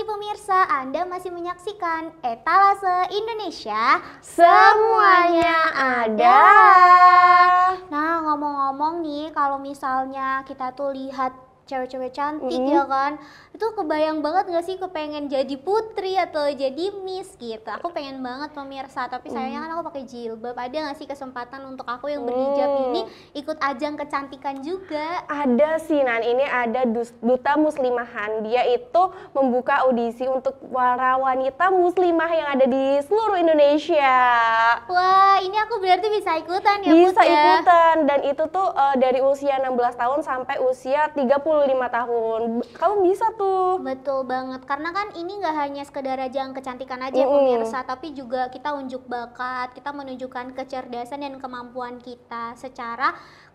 kasih pemirsa, Anda masih menyaksikan Etalase Indonesia, semuanya ada. Nah, ngomong-ngomong nih, kalau misalnya kita tuh lihat cewek-cewek cantik ya kan, itu kebayang banget gak sih kepengen jadi putri atau jadi miss gitu. Aku pengen banget pemirsa, tapi sayangnya kan aku pakai jilbab. Ada gak sih kesempatan untuk aku yang berhijab ini ikut ajang kecantikan juga? Ada sih Nan, ini ada Duta Muslimahan. Dia itu membuka audisi untuk para wanita muslimah yang ada di seluruh Indonesia. Wah, ini aku berarti bisa ikutan ya, Bisa Put, ya? ikutan, dan itu tuh dari usia 16 tahun sampai usia 35 tahun. Kamu bisa tuh. Betul banget, karena kan ini nggak hanya sekedar ajang kecantikan aja pemirsa, tapi juga kita unjuk bakat, kita menunjukkan kecerdasan dan kemampuan kita secara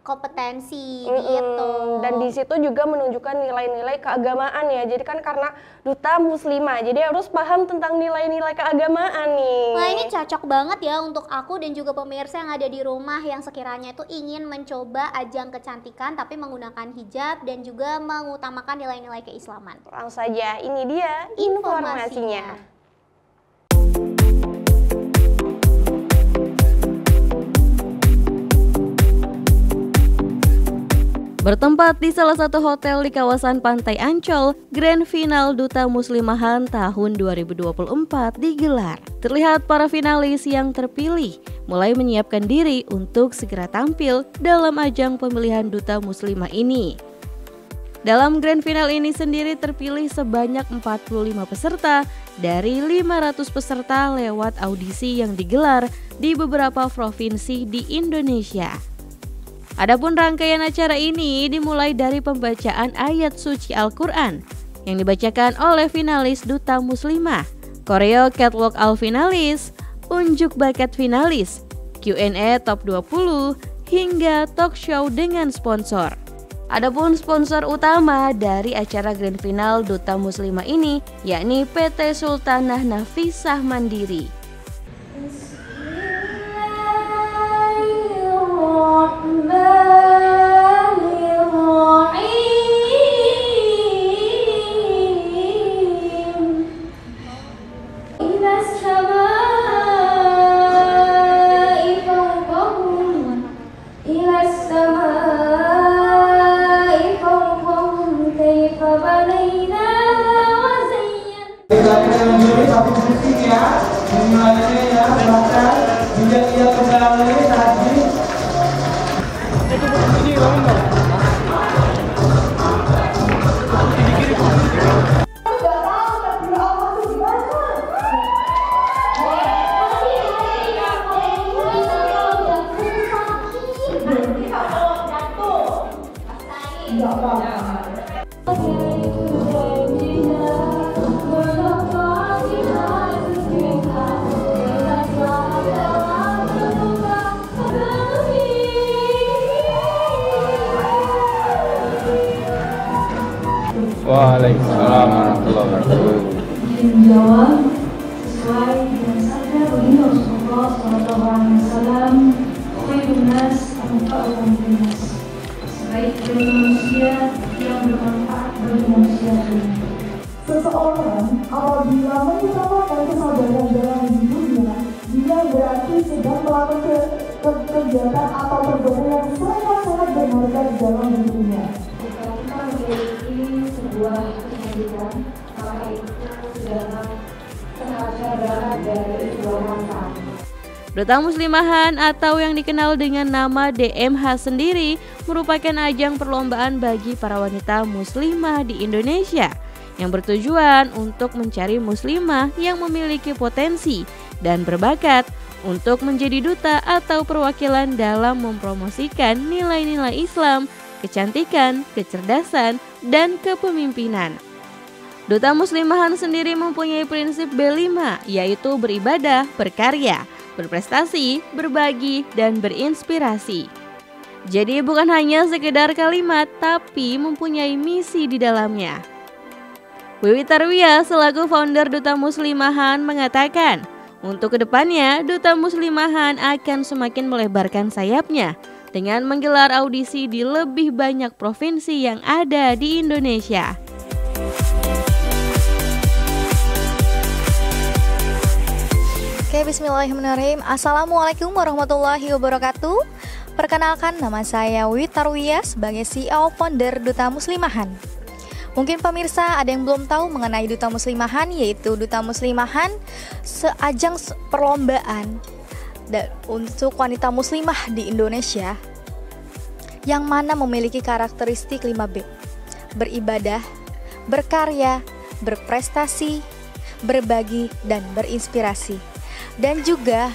kompetensi gitu. Dan di situ juga menunjukkan nilai-nilai keagamaan ya. Jadi kan karena duta muslimah, jadi harus paham tentang nilai-nilai keagamaan nih. Wah, ini cocok banget ya untuk aku dan juga pemirsa yang ada di rumah yang sekiranya itu ingin mencoba ajang kecantikan tapi menggunakan hijab dan juga mengutamakan nilai-nilai keislaman. Langsung saja, ini dia informasinya. Bertempat di salah satu hotel di kawasan Pantai Ancol, Grand Final Duta Muslimahan tahun 2024 digelar. Terlihat para finalis yang terpilih mulai menyiapkan diri untuk segera tampil dalam ajang pemilihan Duta Muslimah ini. Dalam Grand Final ini sendiri terpilih sebanyak 45 peserta dari 500 peserta lewat audisi yang digelar di beberapa provinsi di Indonesia. Adapun rangkaian acara ini dimulai dari pembacaan ayat suci Al-Quran yang dibacakan oleh finalis Duta Muslimah, koreo catwalk al-finalis, unjuk bakat finalis, Q&A top 20, hingga talk show dengan sponsor. Adapun sponsor utama dari acara Grand Final Duta Muslimah ini yakni PT Sultanah Nafisah Mandiri. Waalaikumsalam warahmatullahi wabarakatuh. Menjawab sesuai dengan sabda baginda Rasulullah SAW, khairun nas anfa'uhum linnas. Sebaik-baik manusia yang bermanfaat bagi manusia lain. Seseorang apabila mengutamakan kesabaran dalam hidupnya, dia berarti sedang melakukan kegiatan atau perbuatan yang sangat-sangat berharga di dalam hidupnya. Jika kita memiliki sebuah kecantikan, maka itu dalam seharusnya berangkat dari sebuah manfaat. Duta Muslimahan atau yang dikenal dengan nama DMH sendiri merupakan ajang perlombaan bagi para wanita muslimah di Indonesia yang bertujuan untuk mencari muslimah yang memiliki potensi dan berbakat untuk menjadi duta atau perwakilan dalam mempromosikan nilai-nilai Islam, kecantikan, kecerdasan, dan kepemimpinan. Duta Muslimahan sendiri mempunyai prinsip B5, yaitu beribadah, berkarya, berprestasi, berbagi, dan berinspirasi. Jadi bukan hanya sekedar kalimat, tapi mempunyai misi di dalamnya. Wiwi Tarwiyah selaku founder Duta Muslimahan mengatakan, untuk kedepannya Duta Muslimahan akan semakin melebarkan sayapnya dengan menggelar audisi di lebih banyak provinsi yang ada di Indonesia. bismillahirrahmanirrahim. Assalamualaikum warahmatullahi wabarakatuh. Perkenalkan, nama saya Wiwit Tarwiyah sebagai CEO founder Duta Muslimahan. Mungkin pemirsa ada yang belum tahu mengenai Duta Muslimahan, yaitu Duta Muslimahan seajang perlombaan untuk wanita muslimah di Indonesia yang mana memiliki karakteristik 5B: beribadah, berkarya, berprestasi, berbagi, dan berinspirasi. Dan juga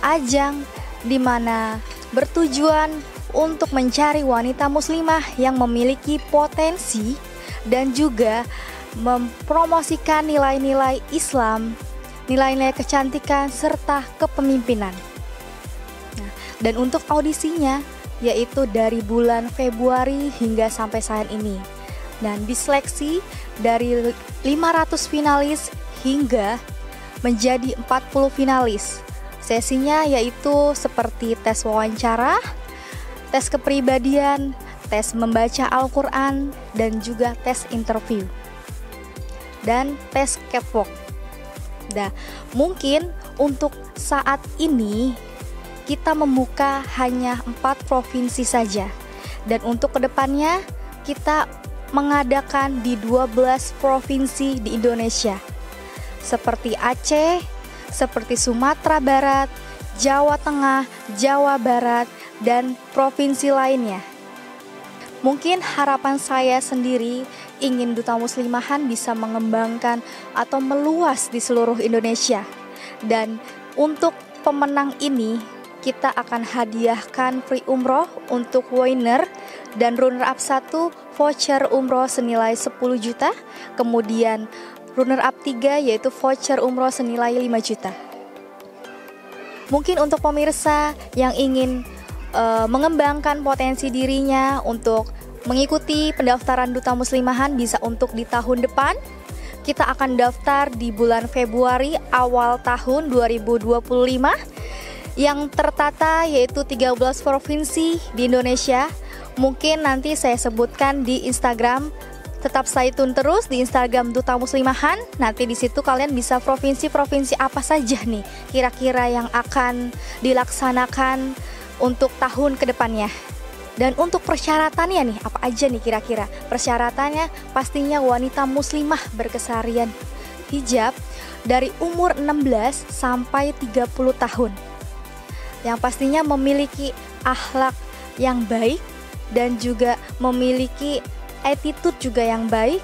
ajang di mana bertujuan untuk mencari wanita muslimah yang memiliki potensi dan juga mempromosikan nilai-nilai Islam, nilai-nilai kecantikan, serta kepemimpinan. Nah, dan untuk audisinya yaitu dari bulan Februari hingga sampai saat ini. Dan diseleksi dari 500 finalis hingga menjadi 40 finalis. Sesinya yaitu seperti tes wawancara, tes kepribadian, tes membaca Al-Quran, dan juga tes interview dan tes catwalk. Nah, mungkin untuk saat ini kita membuka hanya 4 provinsi saja, dan untuk kedepannya kita mengadakan di 12 provinsi di Indonesia seperti Aceh, seperti Sumatera Barat, Jawa Tengah, Jawa Barat, dan provinsi lainnya. Mungkin harapan saya sendiri ingin Duta Muslimahan bisa mengembangkan atau meluas di seluruh Indonesia. Dan untuk pemenang ini kita akan hadiahkan free umroh untuk winner dan runner up 1 voucher umroh senilai 10 juta. Kemudian runner up 3 yaitu voucher umroh senilai 5 juta. Mungkin untuk pemirsa yang ingin mengembangkan potensi dirinya untuk mengikuti pendaftaran Duta Muslimahan bisa untuk di tahun depan. Kita akan daftar di bulan Februari awal tahun 2025 yang tertata yaitu 13 provinsi di Indonesia. Mungkin nanti saya sebutkan di Instagram. Tetap stay tune terus di Instagram Duta Muslimahan. Nanti di situ kalian bisa provinsi-provinsi apa saja nih kira-kira yang akan dilaksanakan untuk tahun kedepannya. Dan untuk persyaratannya nih, apa aja nih kira-kira? Persyaratannya pastinya wanita muslimah berkeseharian hijab dari umur 16 sampai 30 tahun. Yang pastinya memiliki akhlak yang baik dan juga memiliki attitude juga yang baik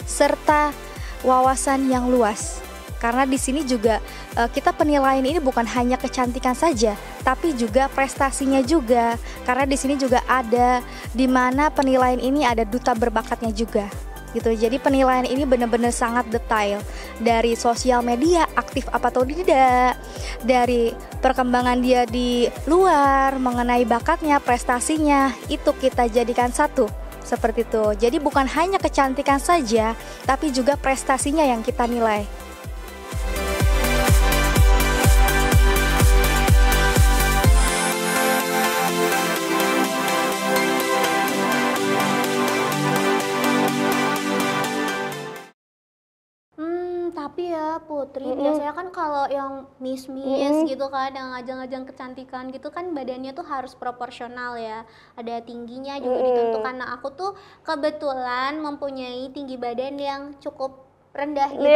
serta wawasan yang luas. Karena di sini juga kita penilaian ini bukan hanya kecantikan saja, tapi juga prestasinya juga. Karena di sini juga ada di mana penilaian ini ada duta berbakatnya juga. Gitu. Jadi penilaian ini benar-benar sangat detail dari sosial media aktif apa atau tidak, dari perkembangan dia di luar mengenai bakatnya, prestasinya, itu kita jadikan satu. Seperti itu. Jadi bukan hanya kecantikan saja, tapi juga prestasinya yang kita nilai. Tapi ya Putri, biasanya kan kalau yang miss-miss gitu kan, yang ajang-ajang kecantikan gitu kan badannya tuh harus proporsional ya. Ada tingginya juga ditentukan. Nah aku tuh kebetulan mempunyai tinggi badan yang cukup rendah gitu.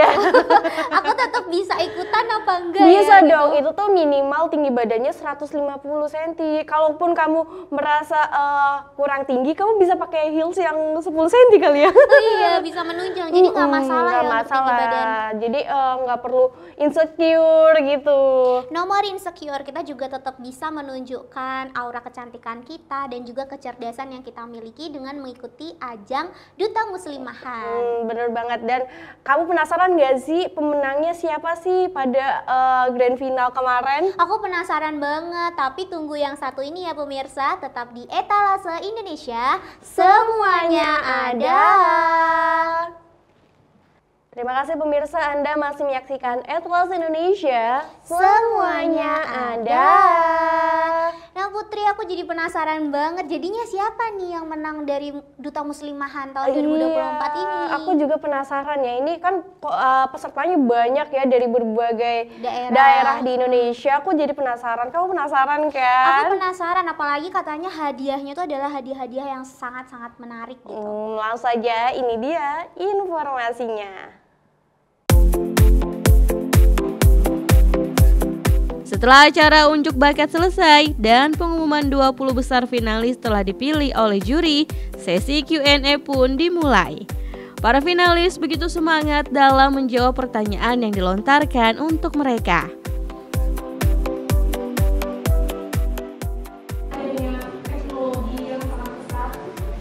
Aku tetap bisa ikutan apa enggak bisa ya? dong, gitu? itu tuh minimal tinggi badannya 150 cm. Kalaupun kamu merasa kurang tinggi, kamu bisa pakai heels yang 10 cm kali ya. Oh iya, bisa menunjang. Jadi nggak masalah nggak ya untuk tinggi badan. Jadi nggak perlu insecure gitu. Nomor insecure, kita juga tetap bisa menunjukkan aura kecantikan kita dan juga kecerdasan yang kita miliki dengan mengikuti ajang Duta Muslimahan. Bener banget. Dan kamu penasaran gak sih pemenangnya siapa sih pada grand final kemarin? Aku penasaran banget, tapi tunggu yang satu ini ya pemirsa, tetap di Etalase Indonesia, semuanya ada. Terima kasih pemirsa, Anda masih menyaksikan Etalase Indonesia, semuanya ada. Nah Putri, aku jadi penasaran banget. Jadinya siapa nih yang menang dari Duta Muslimahan tahun 2024 ini? Aku juga penasaran ya. Ini kan pesertanya banyak ya dari berbagai daerah di Indonesia. Aku jadi penasaran. Kamu penasaran kan? Aku penasaran, apalagi katanya hadiahnya itu adalah hadiah-hadiah yang sangat-sangat menarik gitu. Langsung saja, ini dia informasinya. Setelah acara unjuk bakat selesai dan pengumuman 20 besar finalis telah dipilih oleh juri, sesi Q&A pun dimulai. Para finalis begitu semangat dalam menjawab pertanyaan yang dilontarkan untuk mereka. Adanya teknologi yang sangat pesat,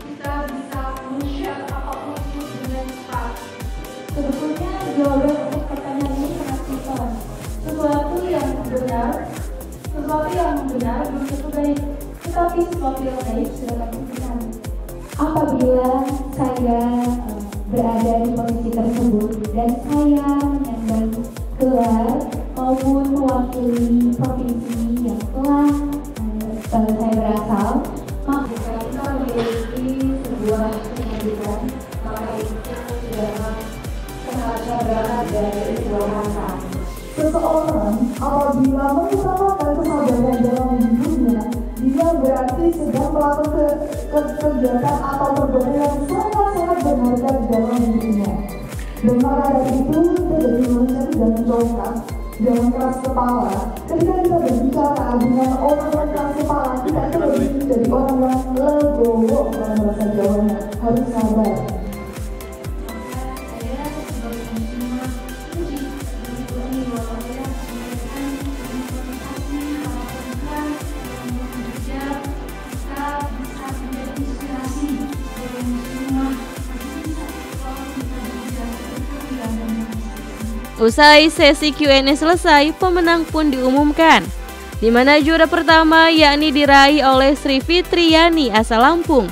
kita bisa men-share apapun itu dengan cepat. Sebetulnya jawaban untuk pertanyaan ini sangat simpel. Sesuatu yang benar belum tentu baik, tetapi sesuatu yang baik sudah pasti benar. Apabila saya berada di posisi tersebut dan saya menyandang gelar maupun mewakili provinsi yang telah saya berasal, maka kita memiliki sebuah kehidupan, maka itu adalah sangat berat dari sebuah bangsa. Seseorang apabila mengutamakan kesadaran dalam hidupnya, dia berarti sedang melakukan kegiatan atau perbuatan yang sangat-sangat berharga dalam hidupnya. Dan maka dari itu, kita jadi manusia jangan jongkak, jangan keras kepala. Ketika kita berbicara dengan orang yang keras kepala, kita itu lebih dari orang yang legowo, orang bahasa Jawanya, harus sabar. Usai sesi Q&A selesai, pemenang pun diumumkan, di mana juara pertama yakni diraih oleh Sri Fitriani asal Lampung.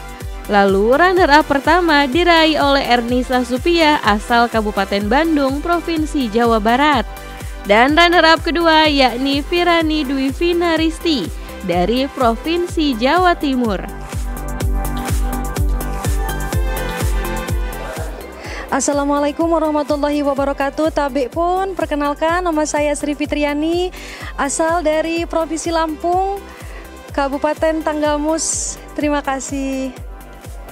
Lalu runner-up pertama diraih oleh Ernisa Supiah asal Kabupaten Bandung, Provinsi Jawa Barat. Dan runner-up kedua yakni Firani Dwi Finaristi dari Provinsi Jawa Timur. Assalamualaikum warahmatullahi wabarakatuh. Tabik pun perkenalkan, nama saya Sri Fitriani, asal dari Provinsi Lampung, Kabupaten Tanggamus. Terima kasih.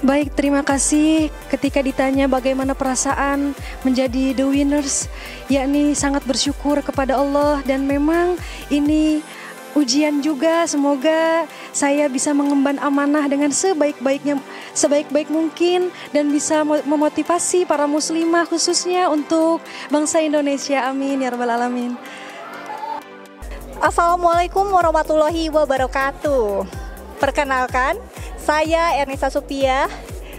Baik, terima kasih. Ketika ditanya bagaimana perasaan menjadi the winners, yakni sangat bersyukur kepada Allah, dan memang ini ujian juga. Semoga saya bisa mengemban amanah dengan sebaik-baik mungkin dan bisa memotivasi para muslimah khususnya untuk bangsa Indonesia. Amin ya rabbal alamin. Assalamualaikum warahmatullahi wabarakatuh. Perkenalkan, saya Ernisa Supiah,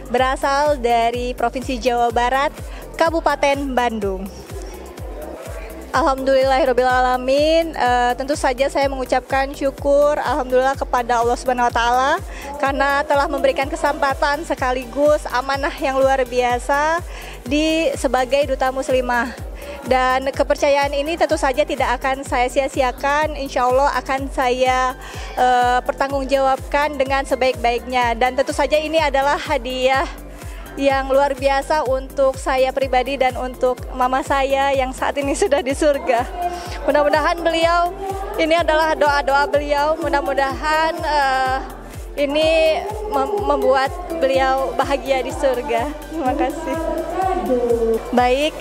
berasal dari Provinsi Jawa Barat, Kabupaten Bandung. Alhamdulillahirrabbilalamin. Tentu saja saya mengucapkan syukur alhamdulillah kepada Allah Subhanahu wa taala karena telah memberikan kesempatan sekaligus amanah yang luar biasa sebagai duta muslimah. Dan kepercayaan ini tentu saja tidak akan saya sia-siakan, insya Allah akan saya pertanggungjawabkan dengan sebaik-baiknya. Dan tentu saja ini adalah hadiah yang luar biasa untuk saya pribadi dan untuk mama saya yang saat ini sudah di surga. Mudah-mudahan beliau, ini adalah doa-doa beliau, mudah-mudahan ini membuat beliau bahagia di surga. Terima kasih. Baik,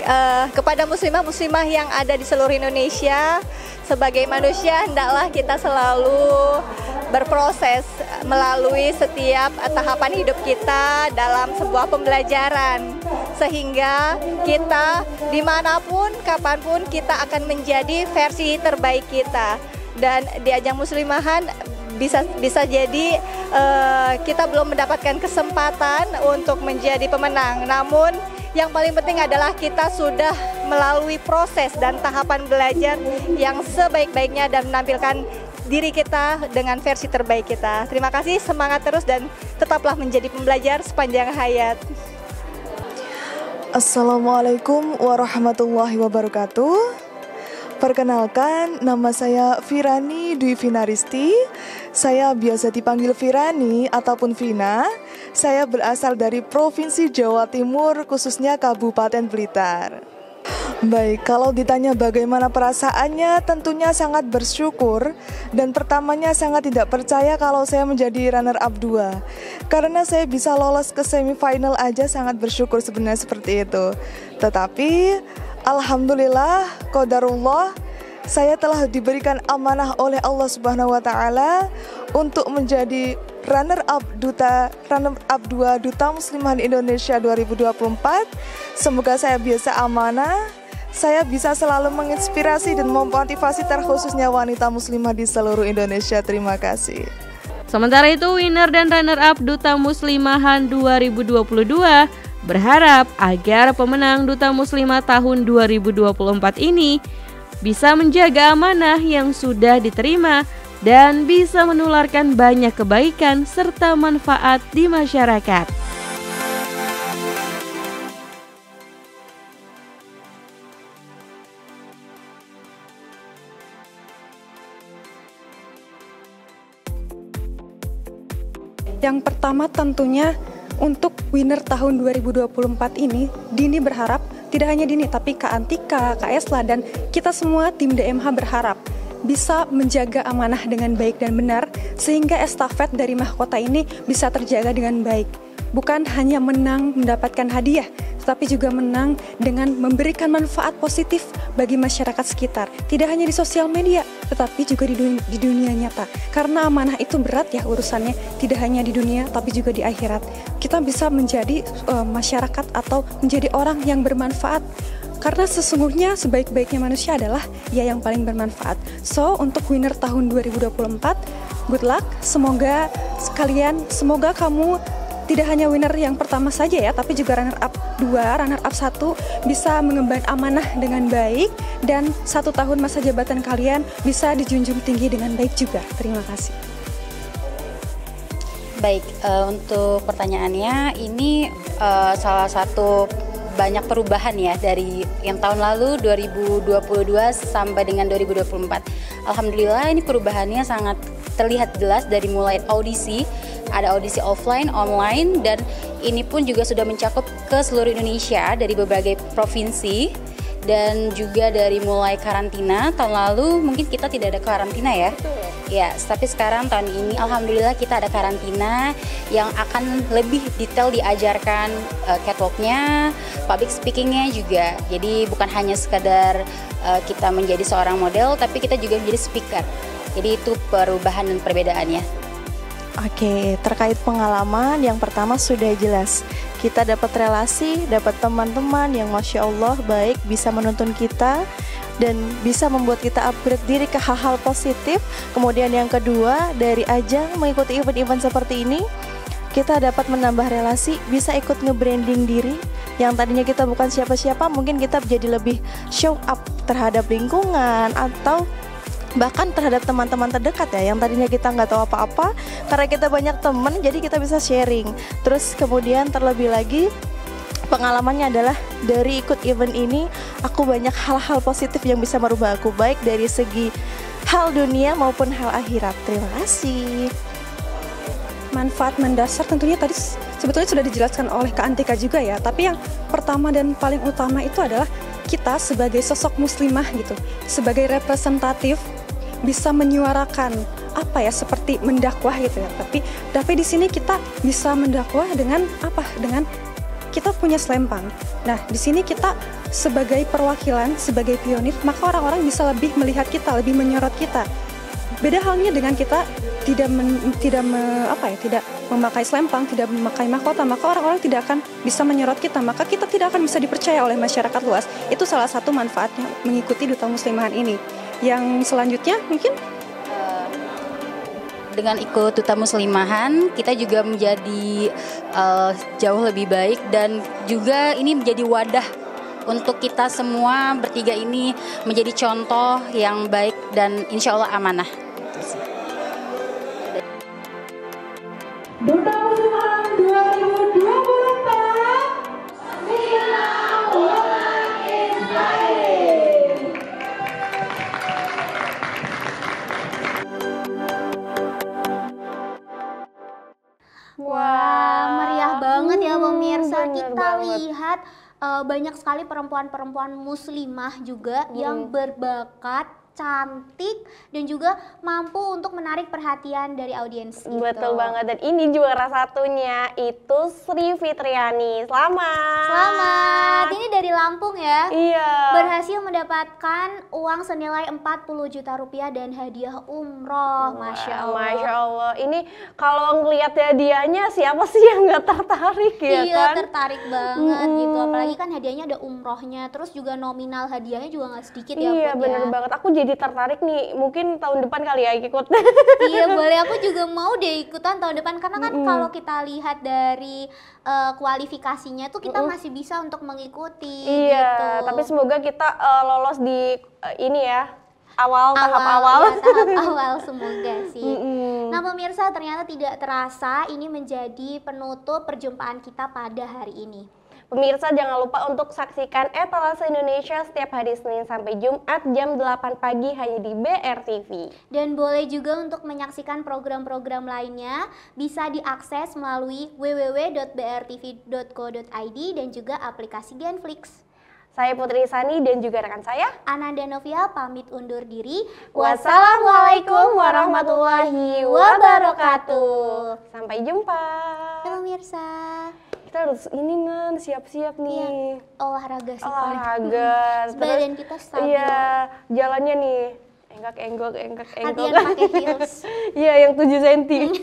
kepada muslimah-muslimah yang ada di seluruh Indonesia, sebagai manusia hendaklah kita selalu berproses melalui setiap tahapan hidup kita dalam sebuah pembelajaran, sehingga kita dimanapun, kapanpun kita akan menjadi versi terbaik kita. Dan di ajang muslimahan bisa jadi kita belum mendapatkan kesempatan untuk menjadi pemenang, namun yang paling penting adalah kita sudah melalui proses dan tahapan belajar yang sebaik-baiknya dan menampilkan diri kita dengan versi terbaik kita. Terima kasih, semangat terus dan tetaplah menjadi pembelajar sepanjang hayat. Assalamualaikum warahmatullahi wabarakatuh. Perkenalkan, nama saya Firani Dwi Finaristi. Saya biasa dipanggil Virani ataupun Vina. Saya berasal dari Provinsi Jawa Timur, khususnya Kabupaten Blitar. Baik, kalau ditanya bagaimana perasaannya, tentunya sangat bersyukur. Dan pertamanya sangat tidak percaya kalau saya menjadi runner-up 2. Karena saya bisa lolos ke semifinal aja sangat bersyukur sebenarnya seperti itu. Tetapi, alhamdulillah, qadarullah, saya telah diberikan amanah oleh Allah Subhanahu wa taala untuk menjadi runner-up 2 Duta Muslimahan Indonesia 2024. Semoga saya biasa amanah, saya bisa selalu menginspirasi dan memotivasi terkhususnya wanita muslimah di seluruh Indonesia. Terima kasih. Sementara itu, winner dan runner-up Duta Muslimahan 2022 berharap agar pemenang Duta Muslimah tahun 2024 ini bisa menjaga amanah yang sudah diterima dan bisa menularkan banyak kebaikan serta manfaat di masyarakat. Yang pertama tentunya untuk winner tahun 2024 ini, Dini berharap, tidak hanya Dini tapi Kak Antika, Kak Esla, dan kita semua tim DMH berharap bisa menjaga amanah dengan baik dan benar sehingga estafet dari mahkota ini bisa terjaga dengan baik. Bukan hanya menang mendapatkan hadiah, tetapi juga menang dengan memberikan manfaat positif bagi masyarakat sekitar. Tidak hanya di sosial media, tetapi juga di dunia nyata. Karena amanah itu berat ya urusannya, tidak hanya di dunia, tapi juga di akhirat. Kita bisa menjadi masyarakat atau menjadi orang yang bermanfaat. Karena sesungguhnya sebaik-baiknya manusia adalah ya yang paling bermanfaat. So, untuk winner tahun 2024, good luck. Semoga kamu tidak hanya winner yang pertama saja ya, tapi juga runner-up 2, runner-up 1 bisa mengemban amanah dengan baik dan 1 tahun masa jabatan kalian bisa dijunjung tinggi dengan baik juga. Terima kasih. Baik, untuk pertanyaannya ini salah satu banyak perubahan ya dari yang tahun lalu 2022 sampai dengan 2024. Alhamdulillah ini perubahannya sangat terlihat jelas dari mulai audisi. Ada audisi offline, online, dan ini pun juga sudah mencakup ke seluruh Indonesia dari berbagai provinsi dan juga dari mulai karantina. Tahun lalu mungkin kita tidak ada karantina ya. Ya, tapi sekarang tahun ini alhamdulillah kita ada karantina yang akan lebih detail diajarkan catwalk-nya, public speaking-nya juga. Jadi bukan hanya sekadar kita menjadi seorang model, tapi kita juga menjadi speaker. Jadi itu perubahan dan perbedaannya. Oke, terkait pengalaman yang pertama sudah jelas. Kita dapat relasi, dapat teman-teman yang Masya Allah baik, bisa menuntun kita dan bisa membuat kita upgrade diri ke hal-hal positif. Kemudian yang kedua, dari ajang mengikuti event-event seperti ini, kita dapat menambah relasi, bisa ikut nge-branding diri. Yang tadinya kita bukan siapa-siapa, mungkin kita jadi lebih show up terhadap lingkungan atau bahkan terhadap teman-teman terdekat ya, yang tadinya kita nggak tahu apa-apa, karena kita banyak teman jadi kita bisa sharing. Terus kemudian terlebih lagi pengalamannya adalah dari ikut event ini aku banyak hal-hal positif yang bisa merubah aku, baik dari segi hal dunia maupun hal akhirat. Terima kasih. Manfaat mendasar tentunya tadi sebetulnya sudah dijelaskan oleh Kak Antika juga ya, tapi yang pertama dan paling utama itu adalah kita sebagai sosok muslimah gitu, sebagai representatif bisa menyuarakan apa ya, seperti mendakwah gitu ya, tapi di sini kita bisa mendakwah dengan apa, dengan kita punya selempang. Nah, di sini kita sebagai perwakilan, sebagai pionir, maka orang-orang bisa lebih melihat kita, lebih menyorot kita. Beda halnya dengan kita tidak memakai selempang, tidak memakai mahkota, maka orang-orang tidak akan bisa menyorot kita, maka kita tidak akan bisa dipercaya oleh masyarakat luas. Itu salah satu manfaatnya mengikuti Duta Muslimahan ini. Yang selanjutnya mungkin dengan ikut Duta Muslimahan kita juga menjadi jauh lebih baik, dan juga ini menjadi wadah untuk kita semua bertiga ini menjadi contoh yang baik dan insya Allah amanah. Duta Muslimahan 2024 Israel. Wah, meriah banget ya pemirsa. Bener Kita banget. lihat banyak sekali perempuan-perempuan muslimah juga yang berbakat, cantik, dan juga mampu untuk menarik perhatian dari audiens gitu. Betul banget, dan ini juara satunya itu Sri Fitriani. Selamat. Selamat. Ini dari Lampung ya. Iya. Berhasil mendapatkan uang senilai 40 juta rupiah dan hadiah umroh. Masya Allah. Masya Allah. Ini kalau ngelihat hadiahnya siapa sih yang nggak tertarik ya Iya, kan? tertarik banget gitu. Apalagi kan hadiahnya ada umrohnya, terus juga nominal hadiahnya juga nggak sedikit ya. Iya, Put, bener ya. banget. Aku jadi tertarik nih. Mungkin tahun depan kali ya ikut. Iya, boleh. Aku juga mau deh ikutan tahun depan karena kan kalau kita lihat dari kualifikasinya tuh kita masih bisa untuk mengikuti. Iya, gitu. tapi semoga kita lolos di ini ya. Tahap awal. Ya, tahap awal semoga sih. Nah pemirsa, ternyata tidak terasa ini menjadi penutup perjumpaan kita pada hari ini. Pemirsa jangan lupa untuk saksikan Etalase Indonesia setiap hari Senin sampai Jumat jam 8 pagi hanya di BRTV. Dan boleh juga untuk menyaksikan program-program lainnya bisa diakses melalui www.brtv.co.id dan juga aplikasi Genflix. Saya Putri Sani dan juga rekan saya Ananda Novia pamit undur diri. Wassalamualaikum warahmatullahi wabarakatuh. Sampai jumpa. Pemirsa, kita harus ini kan siap-siap nih. olahraga sih. Olahraga. Badan kita stabil. Iya, jalannya nih enggak. Hati-hati pakai heels. Iya, yang 7 cm.